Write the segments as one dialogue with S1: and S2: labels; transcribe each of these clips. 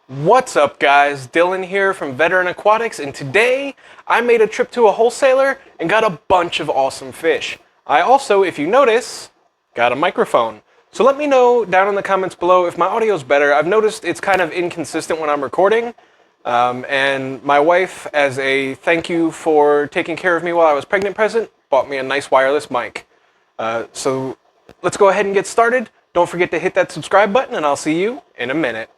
S1: What's up guys, Dylan here from Veteran Aquatics, and today I made a trip to a wholesaler and got a bunch of awesome fish. I also, if you notice, got a microphone. So let me know down in the comments below if my audio's better. I've noticed it's kind of inconsistent when I'm recording, and my wife, as a thank you for taking care of me while I was pregnant, bought me a nice wireless mic. So let's go ahead and get started. Don't forget to hit that subscribe button and I'll see you in a minute.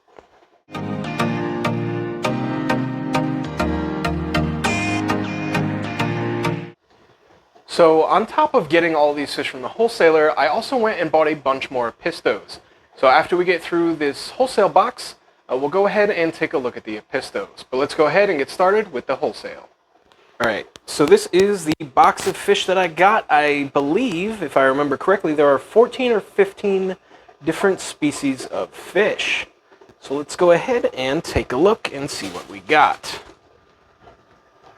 S1: So on top of getting all these fish from the wholesaler, I also went and bought a bunch more pistos. So after we get through this wholesale box, we'll go ahead and take a look at the pistos. But let's go ahead and get started with the wholesale. Alright, so this is the box of fish that I got. I believe, if I remember correctly, there are 14 or 15 different species of fish. So let's go ahead and take a look and see what we got.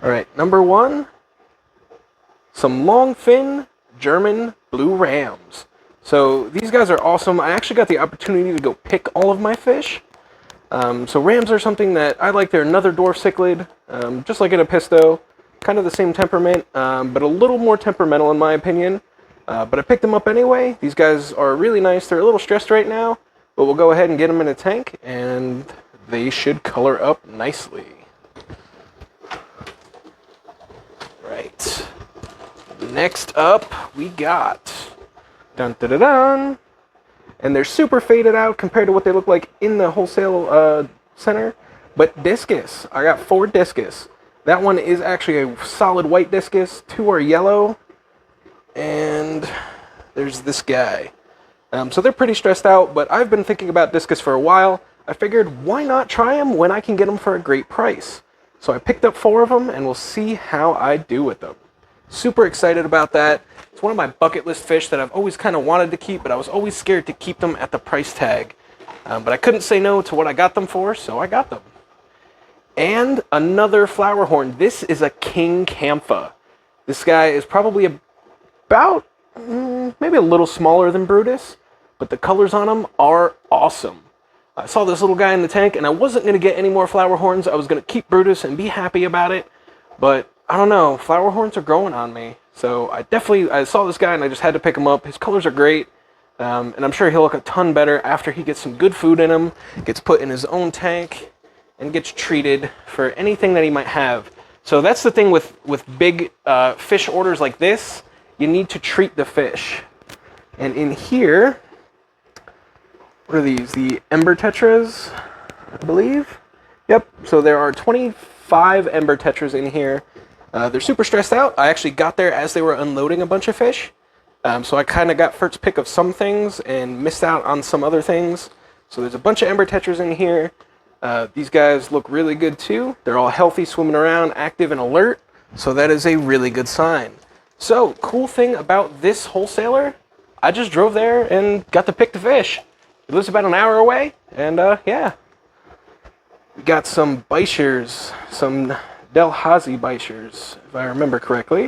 S1: Alright, number one. Some longfin German blue rams. So these guys are awesome. I actually got the opportunity to go pick all of my fish. So rams are something that I like. They're another dwarf cichlid, just like in a pisto. Kind of the same temperament, but a little more temperamental in my opinion. But I picked them up anyway. These guys are really nice. They're a little stressed right now, but we'll go ahead and get them in a tank, and they should color up nicely. Right. Next up, we got dun dun dun dun, and they're super faded out compared to what they look like in the wholesale center. But discus, I got 4 discus. That one is actually a solid white discus. 2 are yellow, and there's this guy. So they're pretty stressed out, but I've been thinking about discus for a while. I figured, why not try them when I can get them for a great price? So I picked up 4 of them, and we'll see how I do with them. Super excited about that. It's one of my bucket list fish that I've always kind of wanted to keep, but I was always scared to keep them at the price tag. But I couldn't say no to what I got them for, so I got them. And another flower horn. This is a king campha. This guy is probably about, maybe a little smaller than Brutus, but the colors on him are awesome. I saw this little guy in the tank, and I wasn't going to get any more flower horns. I was going to keep Brutus and be happy about it, but I don't know, flower horns are growing on me. So I saw this guy and I just had to pick him up. His colors are great, and I'm sure he'll look a ton better after he gets some good food in him, gets put in his own tank, and gets treated for anything that he might have. So that's the thing with big fish orders like this. You need to treat the fish. And in here, what are these? The Ember Tetras, I believe? Yep, so there are 25 Ember Tetras in here. They're super stressed out. I actually got there as they were unloading a bunch of fish. So I kind of got first pick of some things and missed out on some other things. So there's a bunch of Ember Tetras in here. These guys look really good too. They're all healthy, swimming around, active and alert. So that is a really good sign. So, cool thing about this wholesaler, I just drove there and got to pick the fish. It lives about an hour away, and yeah. We got some bichers, some Delhazi bichers, if I remember correctly.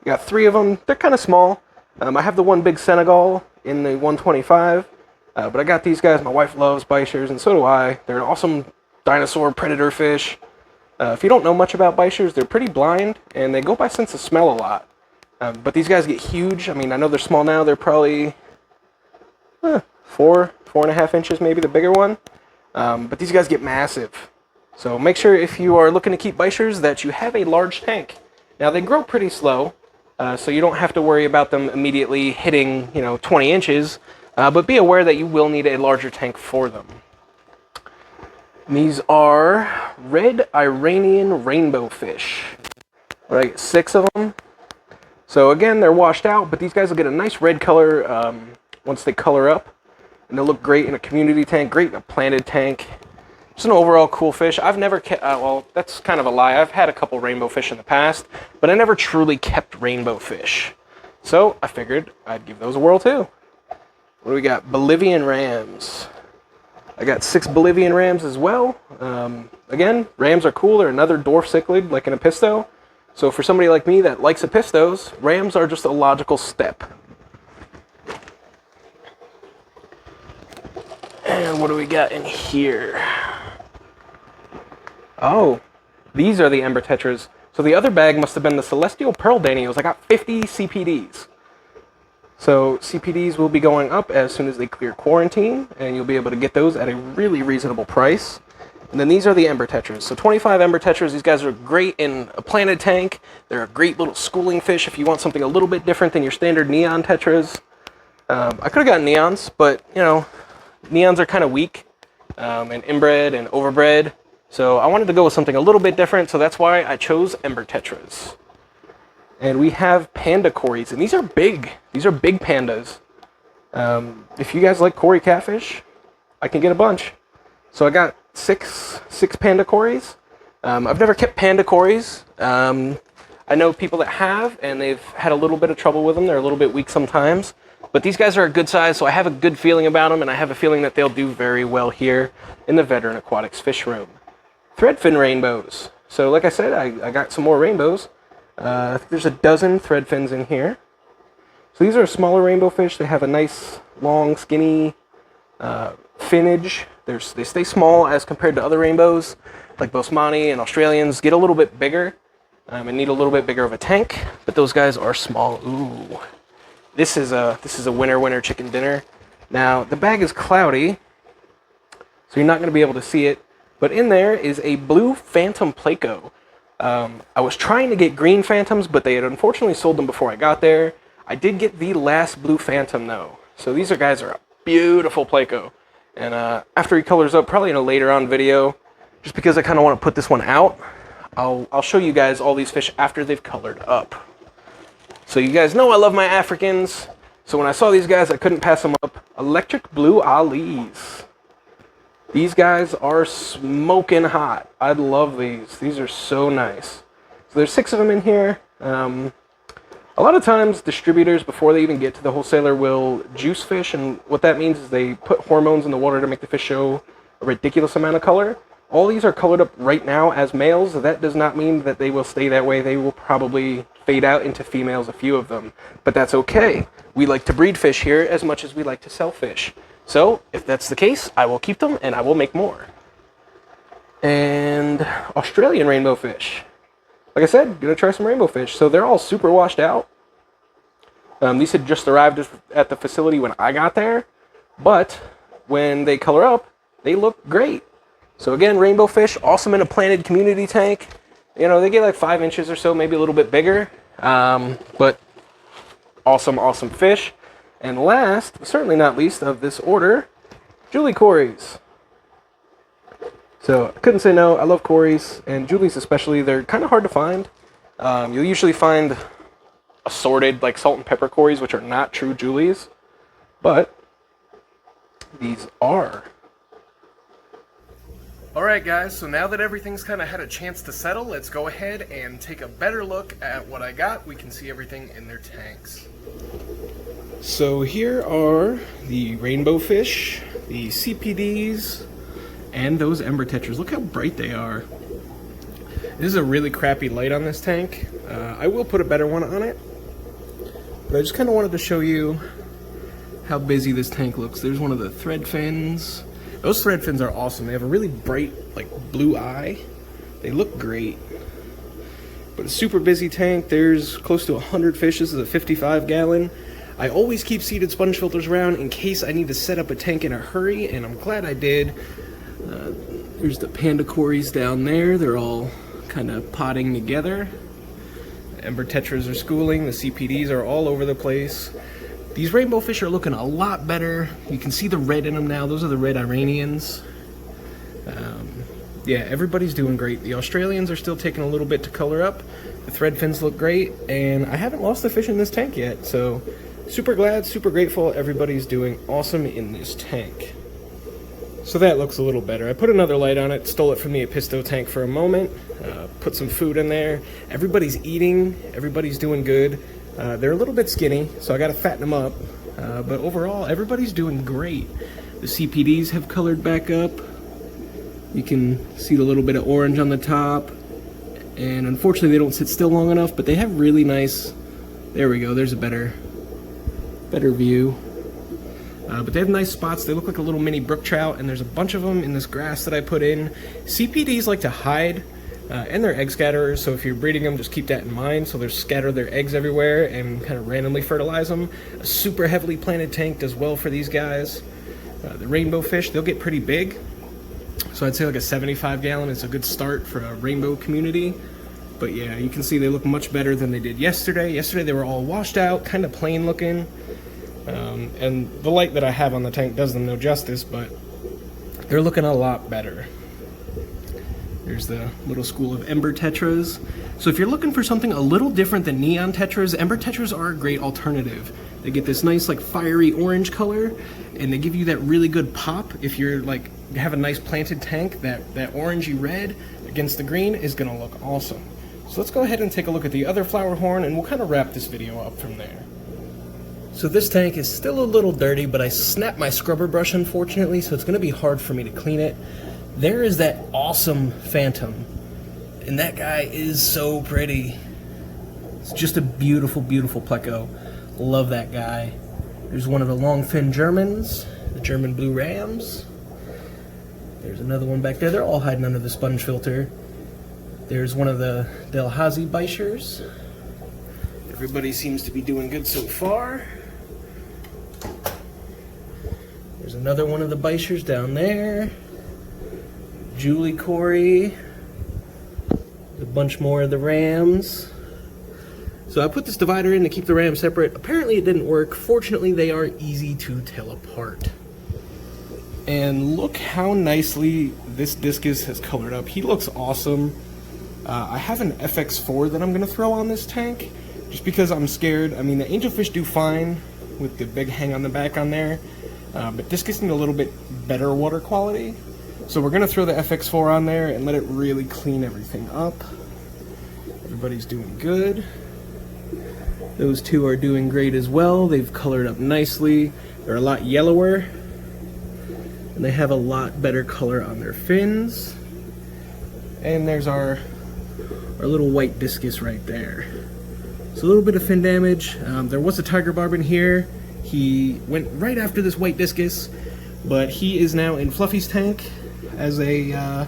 S1: We got 3 of them. They're kind of small. I have the one big Senegal in the 125, but I got these guys. My wife loves bichers, and so do I. They're an awesome dinosaur predator fish. If you don't know much about bichers, they're pretty blind, and they go by sense of smell a lot. But these guys get huge. I mean, I know they're small now. They're probably 4.5 inches, maybe the bigger one. But these guys get massive. So make sure if you are looking to keep bichers that you have a large tank. Now they grow pretty slow, so you don't have to worry about them immediately hitting 20 inches, but be aware that you will need a larger tank for them. And these are red Iranian rainbow fish. Right, 6 of them. So again, they're washed out, but these guys will get a nice red color once they color up, and they'll look great in a community tank, great in a planted tank. Just an overall cool fish. I've never kept, well, that's kind of a lie. I've had a couple rainbow fish in the past, but I never truly kept rainbow fish. So I figured I'd give those a whirl too. What do we got? Bolivian Rams. I got 6 Bolivian Rams as well. Again, Rams are cool. They're another dwarf cichlid, like in a pisto. So for somebody like me that likes a pistos, Rams are just a logical step. And what do we got in here? Oh, these are the Ember Tetras. So the other bag must have been the Celestial Pearl Danios. I got 50 CPDs. So CPDs will be going up as soon as they clear quarantine, and you'll be able to get those at a really reasonable price. And then these are the Ember Tetras. So 25 Ember Tetras. These guys are great in a planted tank. They're a great little schooling fish if you want something a little bit different than your standard neon Tetras. I could have gotten neons, but, you know, neons are kind of weak and inbred and overbred. So I wanted to go with something a little bit different, so that's why I chose Ember Tetras. And we have Panda Quarries, and these are big. These are big pandas. If you guys like Cory catfish, I can get a bunch. So I got six Panda Quarries. I've never kept Panda Quarries. I know people that have, and they've had a little bit of trouble with them. They're a little bit weak sometimes. But these guys are a good size, so I have a good feeling about them, and I have a feeling that they'll do very well here in the Veteran Aquatics fish room. Threadfin Rainbows. So like I said, I got some more rainbows. I think there's a dozen threadfins in here. So these are smaller rainbow fish. They have a nice, long, skinny finnage. They stay small as compared to other rainbows, like Bosmani and Australians. Get a little bit bigger and need a little bit bigger of a tank. But those guys are small. Ooh, this is a winner chicken dinner. Now the bag is cloudy, so you're not going to be able to see it. But in there is a blue Phantom Placo. I was trying to get green Phantoms, but they had unfortunately sold them before I got there. I did get the last blue Phantom, though. So these guys are a beautiful Placo. And after he colors up, probably in a later on video, just because I kind of want to put this one out, I'll show you guys all these fish after they've colored up. So you guys know I love my Africans. So when I saw these guys, I couldn't pass them up. Electric Blue Alis. These guys are smoking hot. I love these. These are so nice. So there's 6 of them in here. A lot of times distributors, before they even get to the wholesaler, will juice fish, and what that means is they put hormones in the water to make the fish show a ridiculous amount of color. All these are colored up right now as males. That does not mean that they will stay that way. They will probably fade out into females, a few of them. But that's okay. We like to breed fish here as much as we like to sell fish. So, if that's the case, I will keep them and I will make more. And Australian rainbow fish. Like I said, gonna try some rainbow fish. So they're all super washed out. These had just arrived at the facility when I got there, but when they color up, they look great. So again, rainbow fish, awesome in a planted community tank. You know, they get like 5 inches or so, maybe a little bit bigger, but awesome fish. And last, but certainly not least of this order, Julie Quarries. So I couldn't say no. I love Quarries, and Julie's especially. They're kind of hard to find. You'll usually find assorted like salt and pepper Quarries, which are not true Julie's, but these are. Alright guys, so now that everything's kind of had a chance to settle, let's go ahead and take a better look at what I got. We can see everything in their tanks. So here are the rainbow fish, the CPDs, and those Ember Tetras. Look how bright they are. This is a really crappy light on this tank. I will put a better one on it, but I just kind of wanted to show you how busy this tank looks. There's one of the thread fins. Those thread fins are awesome. They have a really bright, like, blue eye. They look great. But a super busy tank. There's close to 100 fish. This is a 55-gallon. I always keep seeded sponge filters around in case I need to set up a tank in a hurry, and I'm glad I did. There's the Panda Quarries down there. They're all kind of potting together. The Ember Tetras are schooling. The CPDs are all over the place. These rainbow fish are looking a lot better. You can see the red in them now. Those are the red Iranians. Yeah, everybody's doing great. The Australians are still taking a little bit to color up. The thread fins look great, and I haven't lost a fish in this tank yet. So super glad, super grateful. Everybody's doing awesome in this tank. So that looks a little better. I put another light on it, stole it from the Episto tank for a moment, put some food in there. Everybody's eating, everybody's doing good. They're a little bit skinny, so I gotta fatten them up. But overall, everybody's doing great. The CPDs have colored back up. You can see the little bit of orange on the top. And unfortunately, they don't sit still long enough, but they have really nice... There we go, there's a better view. But they have nice spots. They look like a little mini brook trout, and there's a bunch of them in this grass that I put in. CPDs like to hide, and they're egg scatterers, so if you're breeding them, just keep that in mind. So they'll scatter their eggs everywhere and kind of randomly fertilize them. A super heavily planted tank does well for these guys. The rainbow fish, they'll get pretty big. So I'd say like a 75 gallon is a good start for a rainbow community. But yeah, you can see they look much better than they did yesterday. Yesterday they were all washed out, kind of plain looking. And the light that I have on the tank does them no justice, but they're looking a lot better. There's the little school of Ember Tetras. So if you're looking for something a little different than neon tetras, Ember Tetras are a great alternative. They get this nice like fiery orange color, and they give you that really good pop. If you're like have a nice planted tank, that orangey red against the green is gonna look awesome. So let's go ahead and take a look at the other flower horn, and we'll kind of wrap this video up from there. So this tank is still a little dirty, but I snapped my scrubber brush unfortunately, so it's gonna be hard for me to clean it. There is that awesome phantom, and that guy is so pretty. It's just a beautiful, beautiful Placo. Love that guy. There's one of the long fin Germans, the German blue Rams. There's another one back there. They're all hiding under the sponge filter. There's one of the Delhazi Bichers. Everybody seems to be doing good so far. There's another one of the Bichers down there. Julie Corey. A bunch more of the Rams. So I put this divider in to keep the Rams separate. Apparently it didn't work. Fortunately, they are easy to tell apart. And look how nicely this discus has colored up. He looks awesome. I have an FX4 that I'm going to throw on this tank, just because I'm scared. I mean, the angelfish do fine with the big hang on the back on there, but discus need a little bit better water quality. So we're going to throw the FX4 on there and let it really clean everything up. Everybody's doing good. Those two are doing great as well. They've colored up nicely. They're a lot yellower, and they have a lot better color on their fins. And there's our little white discus right there. So a little bit of fin damage. There was a tiger barb in here. He went right after this white discus, but he is now in Fluffy's tank as a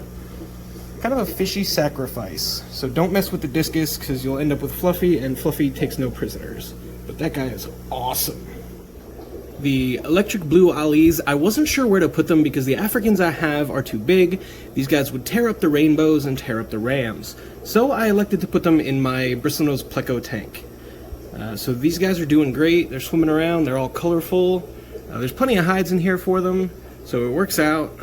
S1: kind of a fishy sacrifice. So don't mess with the discus because you'll end up with Fluffy, and Fluffy takes no prisoners. But that guy is awesome. The electric blue Alis, I wasn't sure where to put them because the Africans I have are too big. These guys would tear up the rainbows and tear up the Rams. So I elected to put them in my bristlenose Placo tank. So these guys are doing great. They're swimming around. They're all colorful. There's plenty of hides in here for them, so it works out.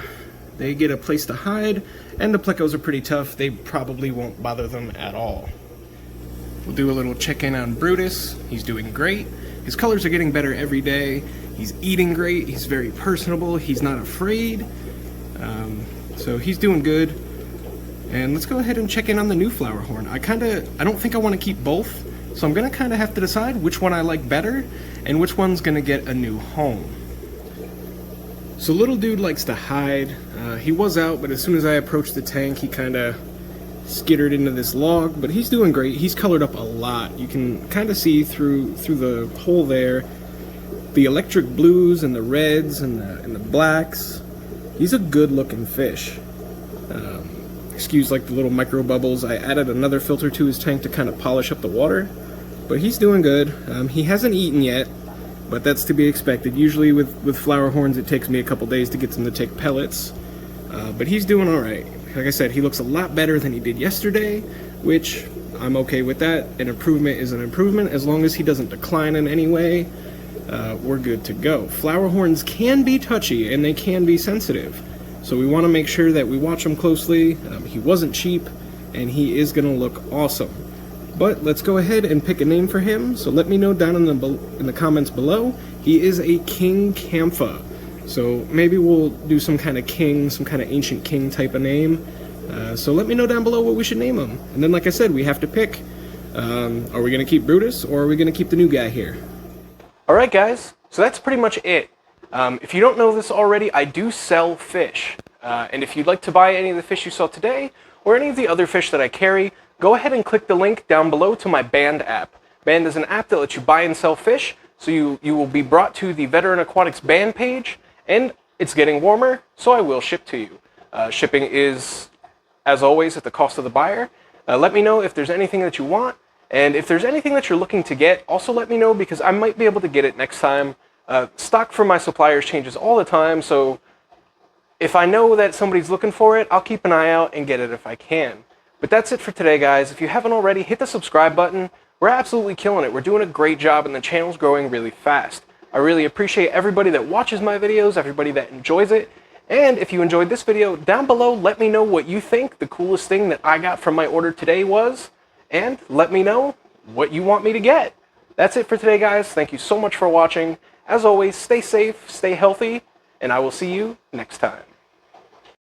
S1: They get a place to hide, and the Placos are pretty tough. They probably won't bother them at all. We'll do a little check-in on Brutus. He's doing great. His colors are getting better every day. He's eating great. He's very personable. He's not afraid. So he's doing good. And let's go ahead and check in on the new flower horn. I don't think I want to keep both. So I'm going to kind of have to decide which one I like better and which one's going to get a new home. So little dude likes to hide. He was out, but as soon as I approached the tank, he kind of skittered into this log, but he's doing great. He's colored up a lot. You can kind of see through the hole there the electric blues and the reds and the blacks. He's a good looking fish. Excuse like the little micro bubbles. I added another filter to his tank to kind of polish up the water, but he's doing good. He hasn't eaten yet, but that's to be expected. Usually with flower horns it takes me a couple days to get them to take pellets, but he's doing alright. Like I said, he looks a lot better than he did yesterday, which I'm okay with that. An improvement is an improvement. As long as he doesn't decline in any way, we're good to go. Flower horns can be touchy and they can be sensitive, so we want to make sure that we watch him closely. He wasn't cheap, and he is going to look awesome. But let's go ahead and pick a name for him. So let me know down in the comments below. He is a King Campha. So maybe we'll do some kind of king, some kind of ancient king type of name. So let me know down below what we should name him. And then, like I said, we have to pick. Are we going to keep Brutus, or are we going to keep the new guy here? Alright guys, so that's pretty much it. If you don't know this already, I do sell fish. And if you'd like to buy any of the fish you saw today, or any of the other fish that I carry, go ahead and click the link down below to my Band app. Band is an app that lets you buy and sell fish, So you will be brought to the Veteran Aquatics band page, and it's getting warmer, so I will ship to you. Shipping is, as always, at the cost of the buyer. Let me know if there's anything that you want, and if there's anything that you're looking to get, also let me know, because I might be able to get it next time. Stock from my suppliers changes all the time, so if I know that somebody's looking for it, I'll keep an eye out and get it if I can. But that's it for today, guys. If you haven't already, hit the subscribe button. We're absolutely killing it. We're doing a great job, and the channel's growing really fast. I really appreciate everybody that watches my videos, everybody that enjoys it. And if you enjoyed this video, down below, let me know what you think the coolest thing that I got from my order today was. And let me know what you want me to get. That's it for today, guys. Thank you so much for watching. As always, stay safe, stay healthy, and I will see you next time.